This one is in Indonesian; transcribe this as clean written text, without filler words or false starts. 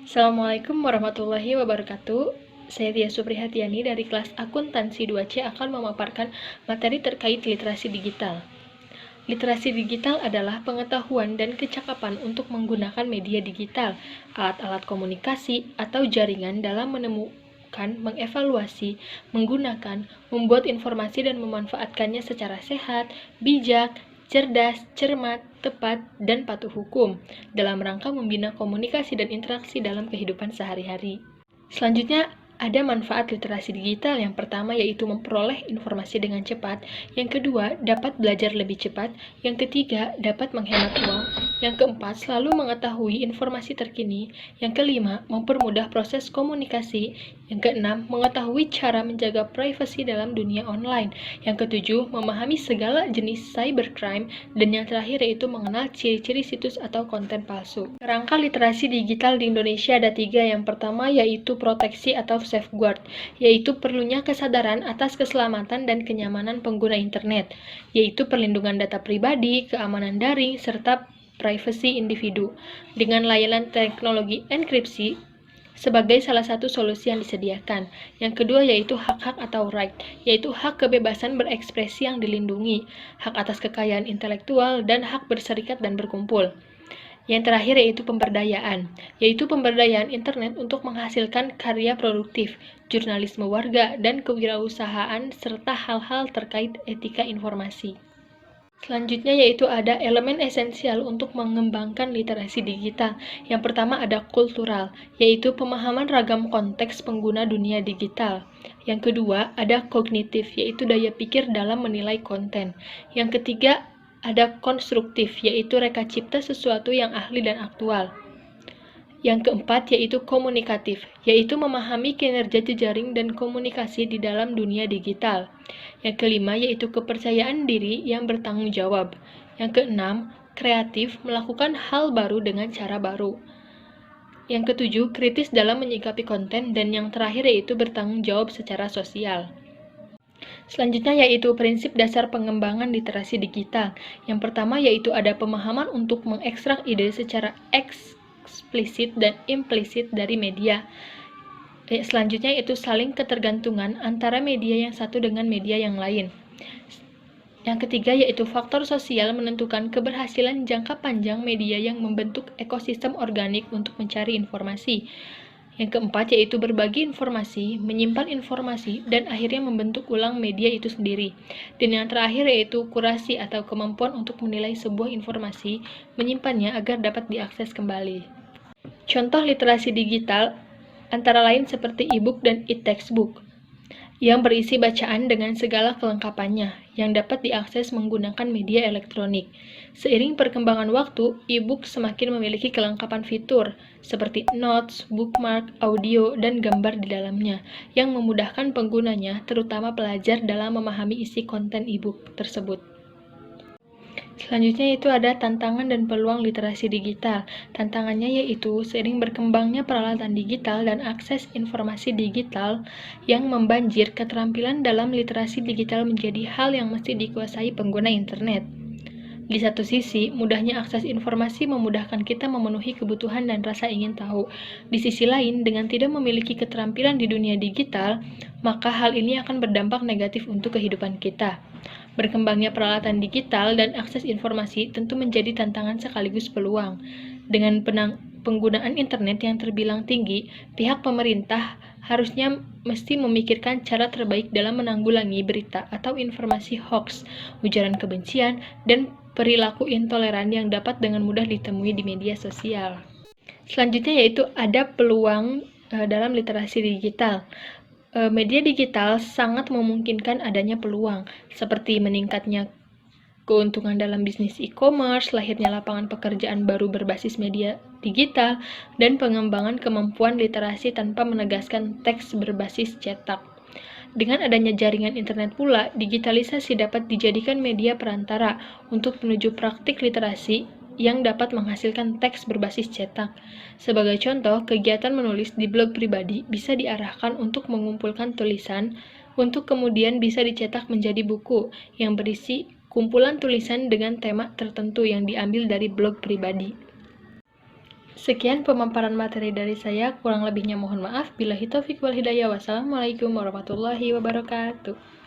Assalamualaikum warahmatullahi wabarakatuh. Saya Tia Suprihatiani dari kelas Akuntansi 2C akan memaparkan materi terkait literasi digital. Literasi digital adalah pengetahuan dan kecakapan untuk menggunakan media digital, alat-alat komunikasi, atau jaringan dalam menemukan, mengevaluasi, menggunakan, membuat informasi dan memanfaatkannya secara sehat, bijak, cerdas, cermat, tepat, dan patuh hukum dalam rangka membina komunikasi dan interaksi dalam kehidupan sehari-hari. Selanjutnya, ada manfaat literasi digital. Yang pertama yaitu memperoleh informasi dengan cepat, yang kedua dapat belajar lebih cepat, yang ketiga dapat menghemat uang, yang keempat selalu mengetahui informasi terkini, yang kelima mempermudah proses komunikasi, yang keenam mengetahui cara menjaga privasi dalam dunia online, yang ketujuh memahami segala jenis cybercrime, dan yang terakhir yaitu mengenal ciri-ciri situs atau konten palsu. Kerangka literasi digital di Indonesia ada 3. Yang pertama yaitu proteksi atau safeguard, yaitu perlunya kesadaran atas keselamatan dan kenyamanan pengguna internet, yaitu perlindungan data pribadi, keamanan daring, serta privasi individu, dengan layanan teknologi enkripsi sebagai salah satu solusi yang disediakan. Yang kedua yaitu hak-hak atau right, yaitu hak kebebasan berekspresi yang dilindungi, hak atas kekayaan intelektual, dan hak berserikat dan berkumpul. Yang terakhir yaitu pemberdayaan internet untuk menghasilkan karya produktif, jurnalisme warga, dan kewirausahaan, serta hal-hal terkait etika informasi. Selanjutnya yaitu ada elemen esensial untuk mengembangkan literasi digital. Yang pertama ada kultural, yaitu pemahaman ragam konteks pengguna dunia digital. Yang kedua ada kognitif, yaitu daya pikir dalam menilai konten. Yang ketiga ada konstruktif, yaitu reka cipta sesuatu yang ahli dan aktual. Yang keempat yaitu komunikatif, yaitu memahami kinerja jejaring dan komunikasi di dalam dunia digital. Yang kelima yaitu kepercayaan diri yang bertanggung jawab. Yang keenam, kreatif, melakukan hal baru dengan cara baru. Yang ketujuh, kritis dalam menyikapi konten, dan yang terakhir yaitu bertanggung jawab secara sosial. Selanjutnya yaitu prinsip dasar pengembangan literasi digital. Yang pertama yaitu ada pemahaman untuk mengekstrak ide secara eksplisit dan implisit dari media. Selanjutnya yaitu saling ketergantungan antara media yang satu dengan media yang lain. Yang ketiga yaitu faktor sosial menentukan keberhasilan jangka panjang media yang membentuk ekosistem organik untuk mencari informasi. Yang keempat yaitu berbagi informasi, menyimpan informasi, dan akhirnya membentuk ulang media itu sendiri. Dan yang terakhir yaitu kurasi atau kemampuan untuk menilai sebuah informasi, menyimpannya agar dapat diakses kembali. Contoh literasi digital antara lain seperti e-book dan e-textbook, yang berisi bacaan dengan segala kelengkapannya, yang dapat diakses menggunakan media elektronik. Seiring perkembangan waktu, e-book semakin memiliki kelengkapan fitur, seperti notes, bookmark, audio, dan gambar di dalamnya, yang memudahkan penggunanya, terutama pelajar dalam memahami isi konten e-book tersebut. Selanjutnya itu ada tantangan dan peluang literasi digital. Tantangannya yaitu seiring berkembangnya peralatan digital dan akses informasi digital yang membanjir, keterampilan dalam literasi digital menjadi hal yang mesti dikuasai pengguna internet. Di satu sisi, mudahnya akses informasi memudahkan kita memenuhi kebutuhan dan rasa ingin tahu. Di sisi lain, dengan tidak memiliki keterampilan di dunia digital, maka hal ini akan berdampak negatif untuk kehidupan kita. Berkembangnya peralatan digital dan akses informasi tentu menjadi tantangan sekaligus peluang. Dengan penggunaan internet yang terbilang tinggi, pihak pemerintah harusnya mesti memikirkan cara terbaik dalam menanggulangi berita atau informasi hoax, ujaran kebencian, dan perilaku intoleran yang dapat dengan mudah ditemui di media sosial. Selanjutnya yaitu ada peluang dalam literasi digital. Media digital sangat memungkinkan adanya peluang, seperti meningkatnya keuntungan dalam bisnis e-commerce, lahirnya lapangan pekerjaan baru berbasis media digital, dan pengembangan kemampuan literasi tanpa menegaskan teks berbasis cetak. Dengan adanya jaringan internet pula, digitalisasi dapat dijadikan media perantara untuk menuju praktik literasi yang dapat menghasilkan teks berbasis cetak. Sebagai contoh, kegiatan menulis di blog pribadi bisa diarahkan untuk mengumpulkan tulisan untuk kemudian bisa dicetak menjadi buku yang berisi kumpulan tulisan dengan tema tertentu yang diambil dari blog pribadi. Sekian pemaparan materi dari saya, kurang lebihnya mohon maaf. Billahi taufiq wal hidayah. Wassalamualaikum warahmatullahi wabarakatuh.